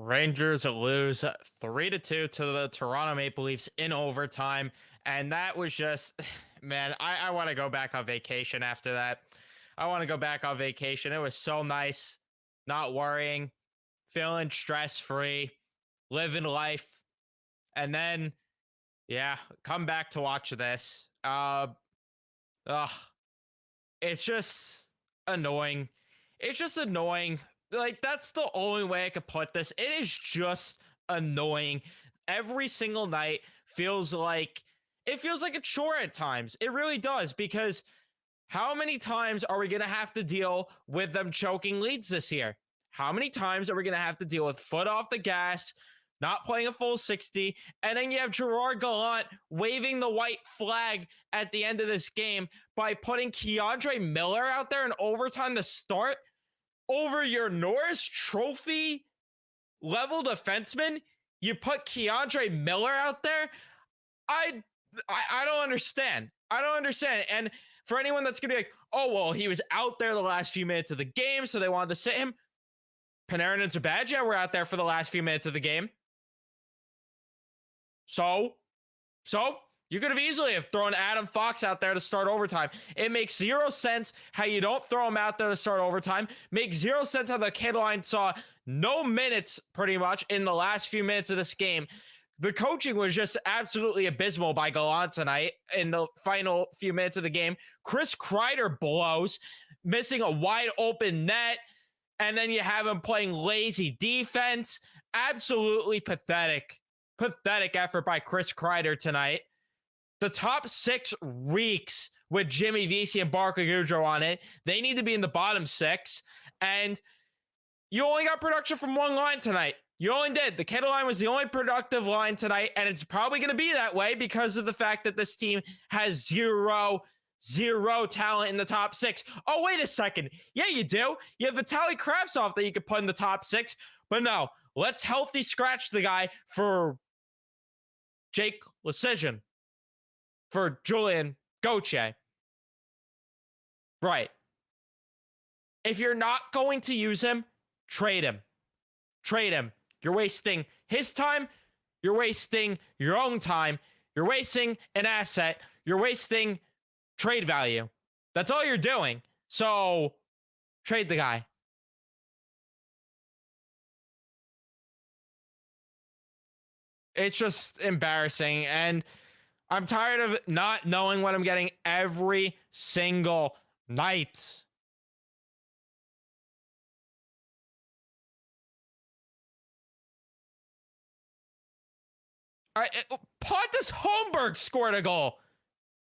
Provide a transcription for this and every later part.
Rangers lose 3-2 to the Toronto Maple Leafs in overtime. And that was just, man, I want to go back on vacation after that. I want to go back on vacation. It was so nice, not worrying, feeling stress free, living life. And then, yeah, come back to watch this. Ugh, it's just annoying. It's just annoying. Like, that's the only way I could put this. It is just annoying. Every single night feels like a chore at times. It really does, because how many times are we going to have to deal with them choking leads this year? How many times are we going to have to deal with foot off the gas, not playing a full 60, and then you have Gerard Gallant waving the white flag at the end of this game by putting Keandre Miller out there in overtime to start over your Norris Trophy level defenseman? You put Keandre Miller out there? I I don't understand. I don't understand. And for anyone that's gonna be like, oh well, he was out there the last few minutes of the game, so they wanted to sit him. Panarin and Zibanejad were out there for the last few minutes of the game. So you could have easily have thrown Adam Fox out there to start overtime. It makes zero sense how you don't throw him out there to start overtime. Makes zero sense how the kid line saw no minutes pretty much in the last few minutes of this game. The coaching was just absolutely abysmal by Gallant tonight in the final few minutes of the game. Chris Kreider blows, missing a wide open net, and then you have him playing lazy defense. Absolutely pathetic. Pathetic effort by Chris Kreider tonight. The top six reeks with Jimmy Vesey and Barclay Goodrow on it. They need to be in the bottom six. And you only got production from one line tonight. You only did. The Kettle line was the only productive line tonight, and it's probably going to be that way because of the fact that this team has zero talent in the top six. Oh, wait a second. Yeah, you do. You have Vitaly Kravtsov that you could put in the top six, but no. Let's healthy scratch the guy for Jake Lecision, for Julian Gauthier. Right. If you're not going to use him, trade him. Trade him. You're wasting his time. You're wasting your own time. You're wasting an asset. You're wasting trade value. That's all you're doing. So trade the guy. It's just embarrassing. And I'm tired of not knowing what I'm getting every single night. Pontus Holmberg scored a goal.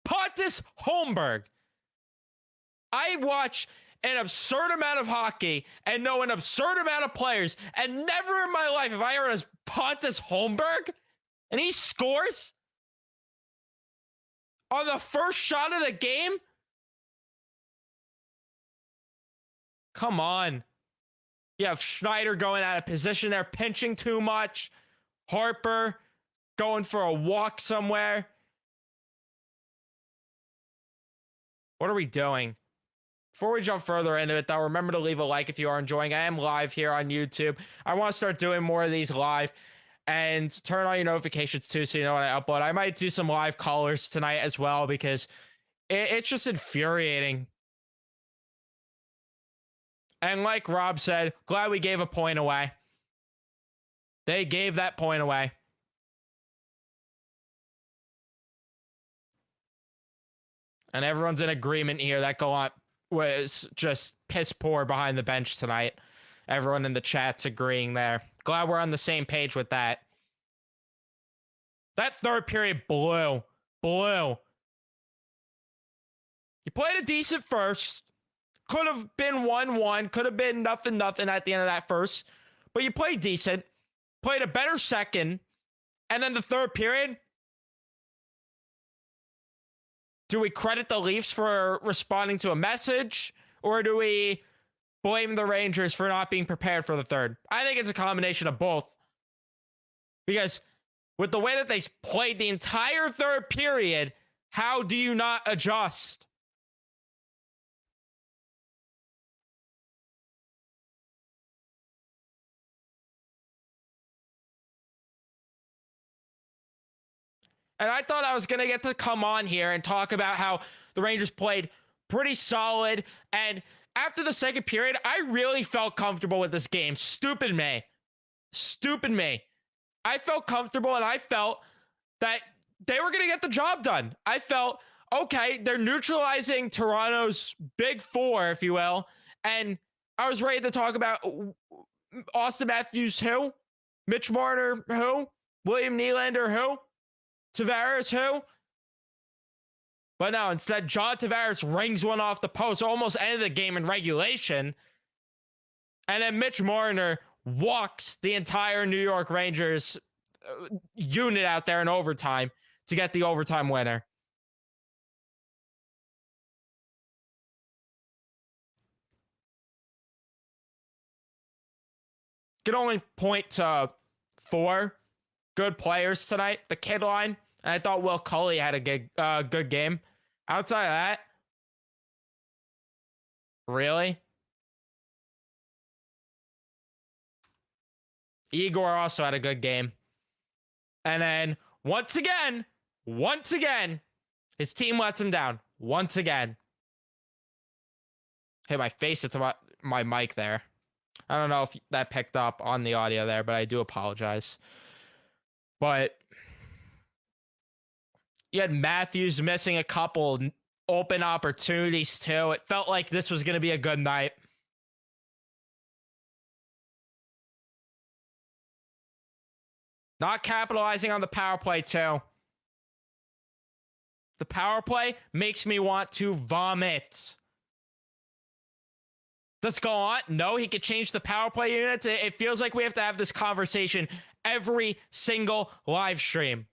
Pontus Holmberg. I watch an absurd amount of hockey and know an absurd amount of players, and never in my life have I heard of Pontus Holmberg, and he scores on the first shot of the game. Come on. You have Schneider going out of position there, pinching too much. Harper going for a walk somewhere. What are we doing? Before we jump further into it, though, remember to leave a like if you are enjoying. I am live here on YouTube. I want to start doing more of these live, and turn on your notifications too so you know when I upload. I might do some live callers tonight as well, because it's just infuriating. And like Rob said, glad we gave a point away. They gave that point away. And everyone's in agreement here that Gallant was just piss poor behind the bench tonight. Everyone in the chat's agreeing there. Glad we're on the same page with that. That third period blew. You played a decent first. Could have been 1-1. Could have been nothing at the end of that first. But you played decent. Played a better second. And then the third period, do we credit the Leafs for responding to a message, or do we blame the Rangers for not being prepared for the third? I think it's a combination of both. Because with the way that they played the entire third period, how do you not adjust? And I thought I was going to get to come on here and talk about how the Rangers played pretty solid. And after the second period, I really felt comfortable with this game. Stupid me. Stupid me. I felt comfortable and I felt that they were going to get the job done. I felt, okay, they're neutralizing Toronto's big four, if you will. And I was ready to talk about Austin Matthews, who? Mitch Marner, who? William Nylander, who? Tavares, who? But no, instead, John Tavares rings one off the post, almost ended the game in regulation. And then Mitch Marner walks the entire New York Rangers unit out there in overtime to get the overtime winner. Can only point to 4 good players tonight. The kid line, and I thought Will Culley had a good game. Outside of that, really? Igor also had a good game. And then, once again, his team lets him down. Once again. Hit my face into my mic there. I don't know if that picked up on the audio there, but I do apologize. But you had Matthews missing a couple open opportunities too. It felt like this was going to be a good night. Not capitalizing on the power play too. The power play makes me want to vomit. Does Gallant know he could change the power play units? It feels like we have to have this conversation every single live stream.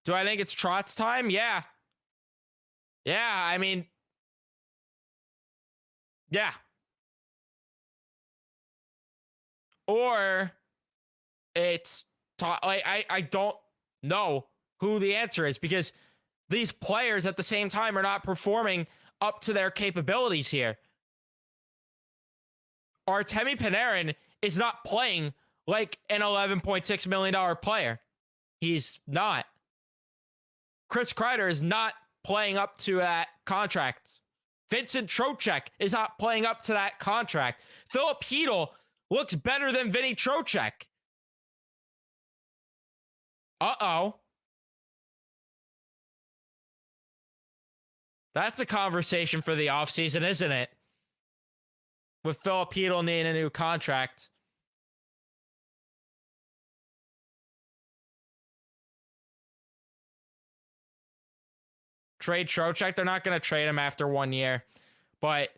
Do I think it's Trotz time? Yeah. Yeah, I mean, yeah. Or it's I don't know who the answer is, because these players at the same time are not performing up to their capabilities here. Artemi Panarin is not playing like an $11.6 million player. He's not. Chris Kreider is not playing up to that contract. Vincent Trocheck is not playing up to that contract. Philip Hedl looks better than Vinny Trocheck. Uh-oh. That's a conversation for the offseason, isn't it? With Philip Hedl needing a new contract. Trade Trocheck. They're not going to trade him after 1 year. But,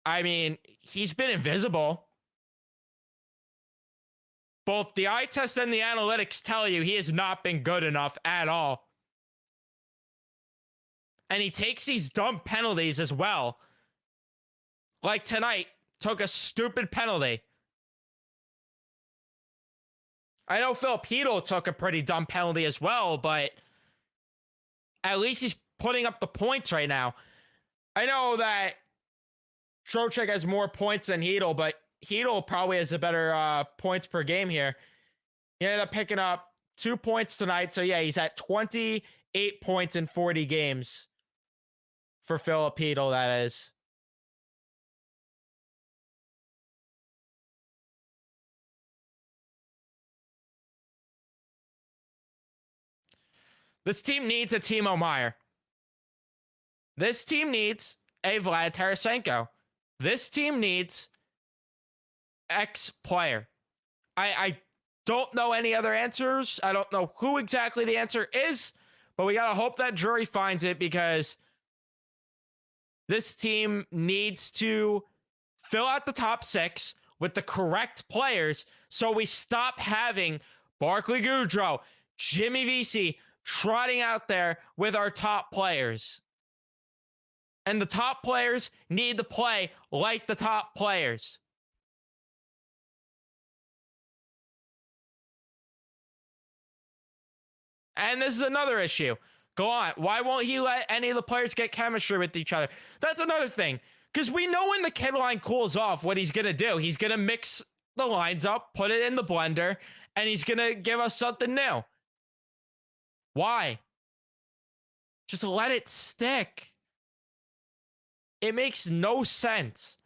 I mean, he's been invisible. Both the eye test and the analytics tell you he has not been good enough at all. And he takes these dumb penalties as well. Like tonight, took a stupid penalty. I know Philip Hedl took a pretty dumb penalty as well, but at least he's putting up the points right now. I know that Trocheck has more points than Hedl, but Hedl probably has a better points per game here. He ended up picking up 2 points tonight. So, yeah, he's at 28 points in 40 games for Philip Hedl, that is. This team needs a Timo Meier. This team needs a Vlad Tarasenko. This team needs X player. I don't know any other answers. I don't know who exactly the answer is, but we got to hope that jury finds it, because this team needs to fill out the top 6 with the correct players so we stop having Barclay Goodrow, Jimmy Vesey trotting out there with our top players. And the top players need to play like the top players. And this is another issue. Go on. Why won't he let any of the players get chemistry with each other? That's another thing. Because we know when the kid line cools off what he's going to do. He's going to mix the lines up, put it in the blender, and he's going to give us something new. Why? Just let it stick. It makes no sense.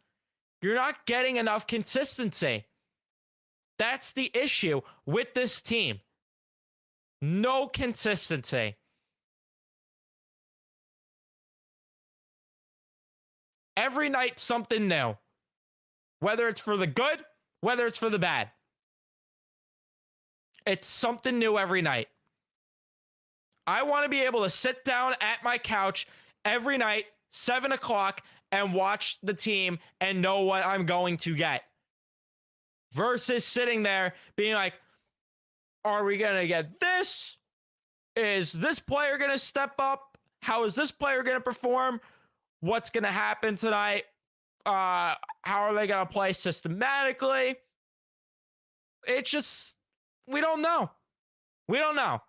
You're not getting enough consistency. That's the issue with this team. No consistency. Every night, something new. Whether it's for the good, whether it's for the bad. It's something new every night. I want to be able to sit down at my couch every night, 7 o'clock, and watch the team and know what I'm going to get. Versus sitting there being like, are we going to get this? Is this player going to step up? How is this player going to perform? What's going to happen tonight? How are they going to play systematically? It's just, we don't know. We don't know.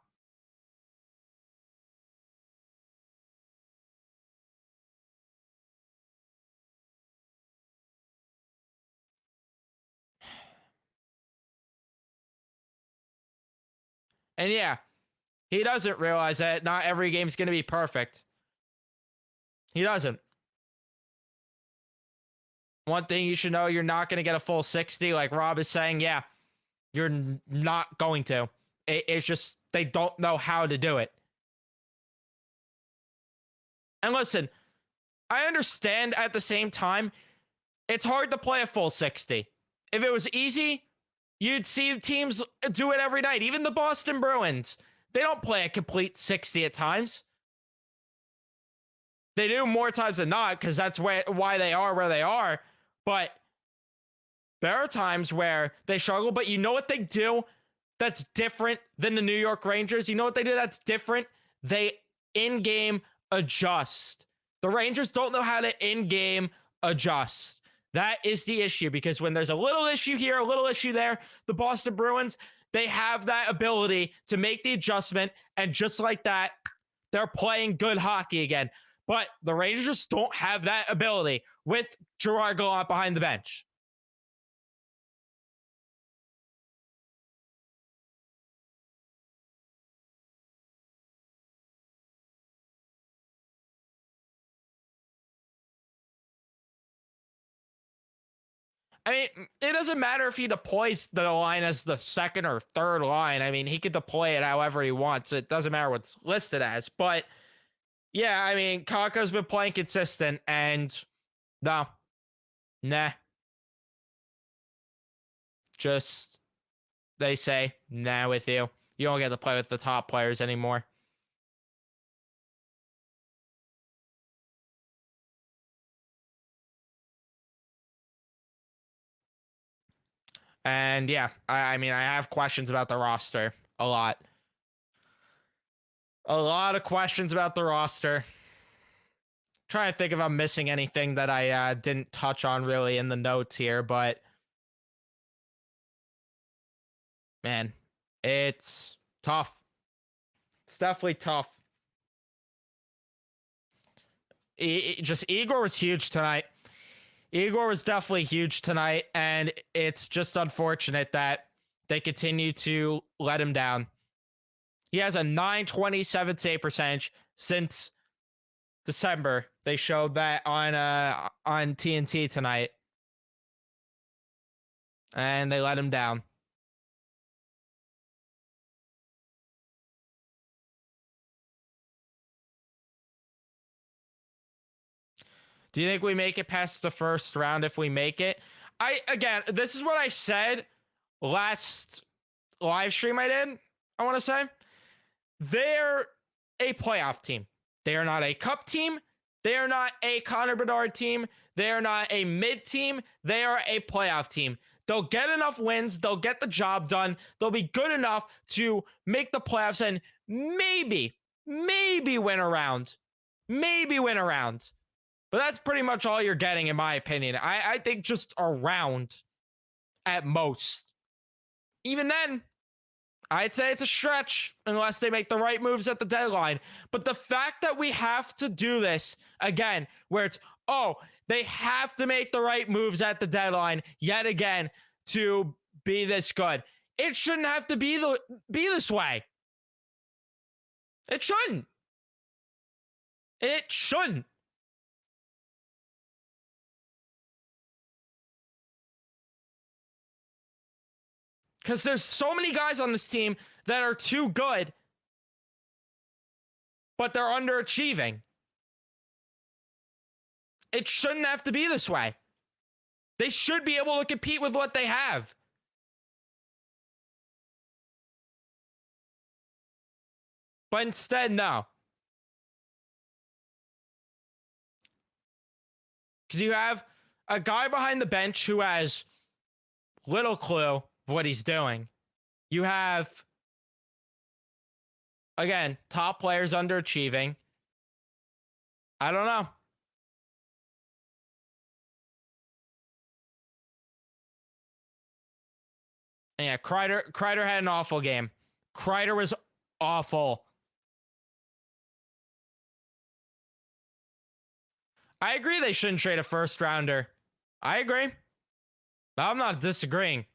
And yeah, he doesn't realize that not every game's going to be perfect. He doesn't. One thing you should know, you're not going to get a full 60. Like Rob is saying, yeah, you're not going to. It's just they don't know how to do it. And listen, I understand at the same time, it's hard to play a full 60. If it was easy, you'd see teams do it every night. Even the Boston Bruins, they don't play a complete 60 at times. They do more times than not because that's why they are where they are. But there are times where they struggle. But you know what they do that's different than the New York Rangers? You know what they do that's different? They in-game adjust. The Rangers don't know how to in-game adjust. That is the issue, because when there's a little issue here, a little issue there, the Boston Bruins, they have that ability to make the adjustment, and just like that, they're playing good hockey again. But the Rangers don't have that ability with Gerard Gallant behind the bench. I mean, it doesn't matter if he deploys the line as the second or third line. I mean, he could deploy it however he wants. It doesn't matter what's listed as. But yeah, I mean, Kakko's been playing consistent, and no, nah. Just, they say, nah with you. You don't get to play with the top players anymore. And yeah, I mean, I have questions about the roster. A lot. A lot of questions about the roster. Trying to think if I'm missing anything that I didn't touch on really in the notes here, but man, it's tough. It's definitely tough. Just Igor was huge tonight. Igor was definitely huge tonight, and it's just unfortunate that they continue to let him down. He has a .927 save percentage since December. They showed that on TNT tonight, and they let him down. Do you think we make it past the first round if we make it? Again, this is what I said last live stream I did, I want to say. They're a playoff team. They are not a cup team. They are not a Connor Bedard team. They are not a mid team. They are a playoff team. They'll get enough wins. They'll get the job done. They'll be good enough to make the playoffs and maybe win a round. Maybe win a round. But that's pretty much all you're getting, in my opinion. I think just a round at most. Even then, I'd say it's a stretch unless they make the right moves at the deadline. But the fact that we have to do this again, where it's, oh, they have to make the right moves at the deadline yet again to be this good. It shouldn't have to be this way. It shouldn't. It shouldn't. Because there's so many guys on this team that are too good, but they're underachieving. It shouldn't have to be this way. They should be able to compete with what they have. But instead, no. Because you have a guy behind the bench who has little clue of what he's doing. You have, again, top players underachieving. I don't know. Yeah, Kreider had an awful game. Kreider was awful. I agree they shouldn't trade a first rounder. I agree. I'm not disagreeing.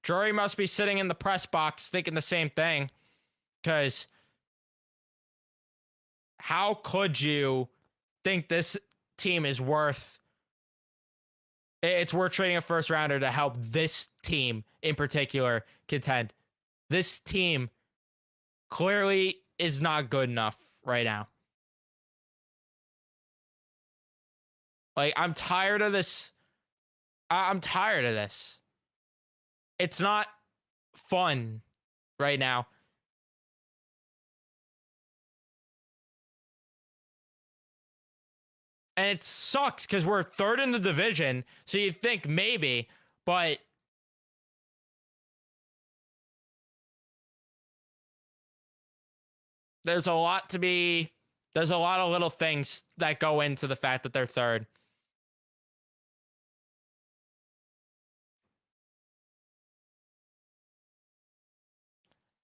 Drury must be sitting in the press box thinking the same thing. Because how could you think this team is worth... It's worth trading a first rounder to help this team in particular contend. This team clearly is not good enough right now. Like, I'm tired of this. I'm tired of this. It's not fun right now. And it sucks because we're third in the division. So you'd think maybe, but there's a lot of little things that go into the fact that they're third.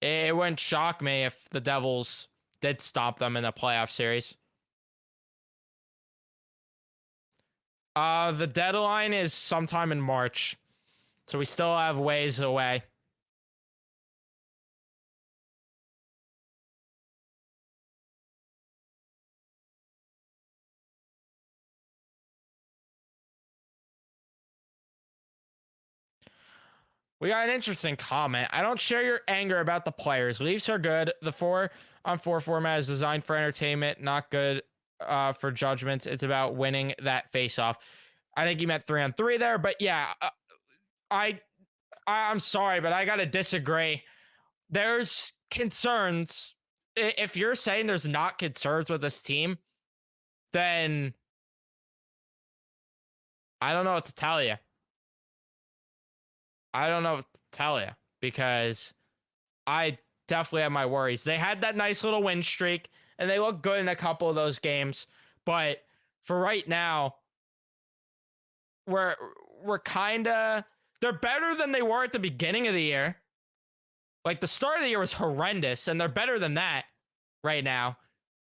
It wouldn't shock me if the Devils did stop them in the playoff series. The deadline is sometime in March, so we still have ways away. We got an interesting comment. I don't share your anger about the players. Leafs are good. The 4-on-4 format is designed for entertainment, not good for judgments. It's about winning that face-off. I think you meant 3-on-3 there, but yeah, I'm sorry, but I gotta disagree. There's concerns. If you're saying there's not concerns with this team, then I don't know what to tell you. I don't know what to tell you because I definitely have my worries. They had that nice little win streak and they look good in a couple of those games, but for right now, we're kind of, they're better than they were at the beginning of the year. Like, the start of the year was horrendous, and they're better than that right now.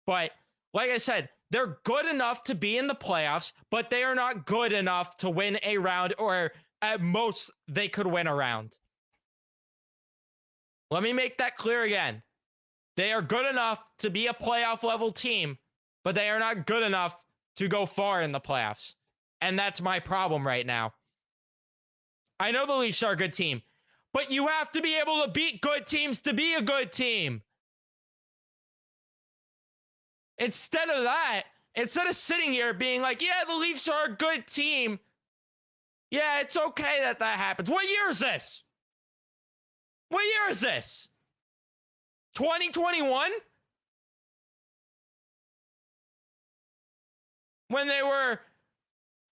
But like I said, they're good enough to be in the playoffs, but they are not good enough to win a round, or at most, they could win a round. Let me make that clear again. They are good enough to be a playoff level team, but they are not good enough to go far in the playoffs. And that's my problem right now. I know the Leafs are a good team, but you have to be able to beat good teams to be a good team. Instead of that, instead of sitting here being like, yeah, the Leafs are a good team. Yeah, it's okay that happens. What year is this? What year is this? 2021? When they were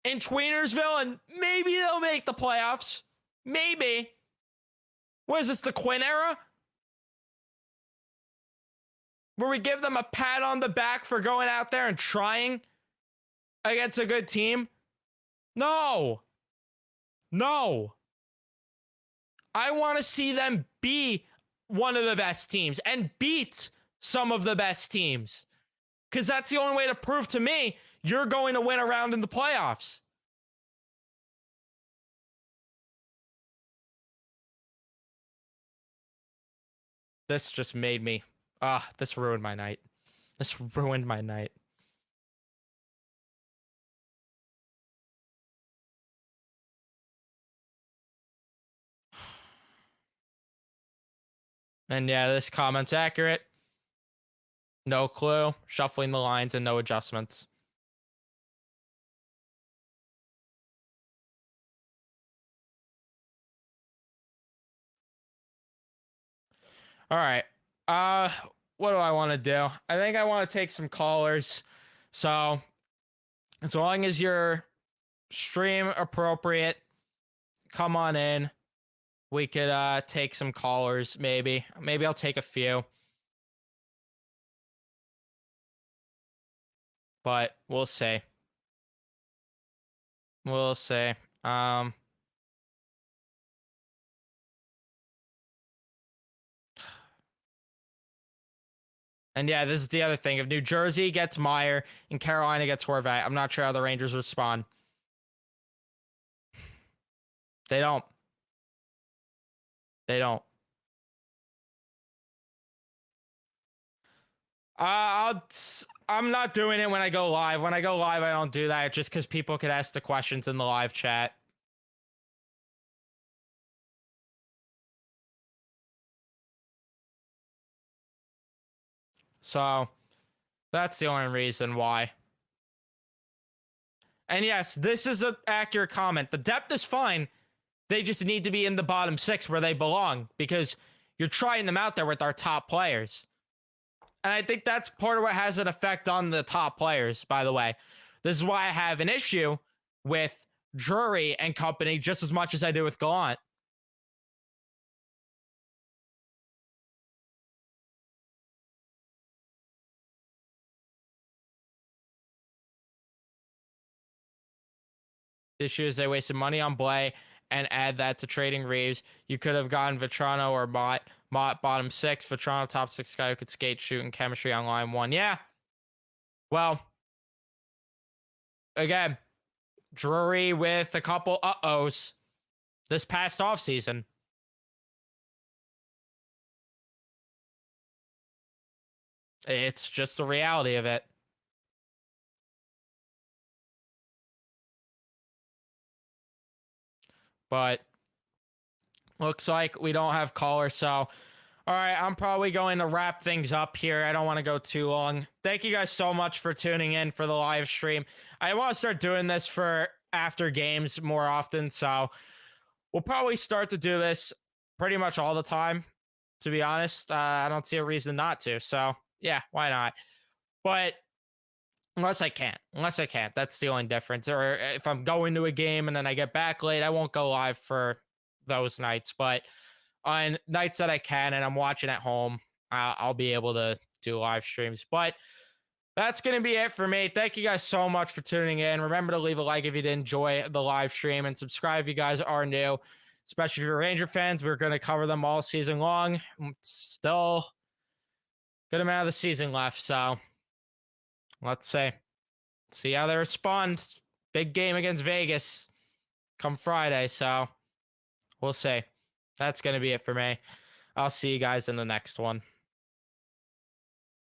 in Tweenersville and maybe they'll make the playoffs. Maybe. What is this, the Quinn era? Where we give them a pat on the back for going out there and trying against a good team? No. No. I want to see them be one of the best teams and beat some of the best teams. Because that's the only way to prove to me you're going to win a round in the playoffs. this just made me. This ruined my night. This ruined my night. And yeah, this comment's accurate. No clue. Shuffling the lines and no adjustments. All right. Uh, what do I want to do? I think I want to take some callers. So, as long as you're stream appropriate, come on in. We could take some callers, maybe. Maybe I'll take a few. But we'll see. We'll see. And yeah, this is the other thing. If New Jersey gets Meyer and Carolina gets Horvat, I'm not sure how the Rangers respond. They don't. They don't. I'm not doing it when I go live. When I go live, I don't do that just because people could ask the questions in the live chat. So that's the only reason why. And yes, this is an accurate comment. The depth is fine. They just need to be in the bottom 6 where they belong because you're trying them out there with our top players. And I think that's part of what has an effect on the top players, by the way. This is why I have an issue with Drury and company just as much as I do with Gallant. The issue is they wasted money on Blay and add that to trading Reeves. You could have gotten Vetrano or Mott. Mott bottom 6. Vetrano top 6 guy who could skate, shoot, and chemistry on line 1. Yeah. Well, again, Drury with a couple uh-ohs this past offseason. It's just the reality of it. But looks like we don't have callers, so all right, I'm probably going to wrap things up here. I don't want to go too long. Thank you guys so much for tuning in for the live stream. I want to start doing this for after games more often, so we'll probably start to do this pretty much all the time, to be honest. I don't see a reason not to, so yeah, why not? But unless I can't. That's the only difference. Or if I'm going to a game and then I get back late, I won't go live for those nights. But on nights that I can and I'm watching at home, I'll be able to do live streams. But that's going to be it for me. Thank you guys so much for tuning in. Remember to leave a like if you did enjoy the live stream and subscribe if you guys are new, especially if you're Ranger fans. We're going to cover them all season long. Still good amount of the season left. So let's see how they respond. Big game against Vegas come Friday. So we'll see. That's going to be it for me. I'll see you guys in the next one.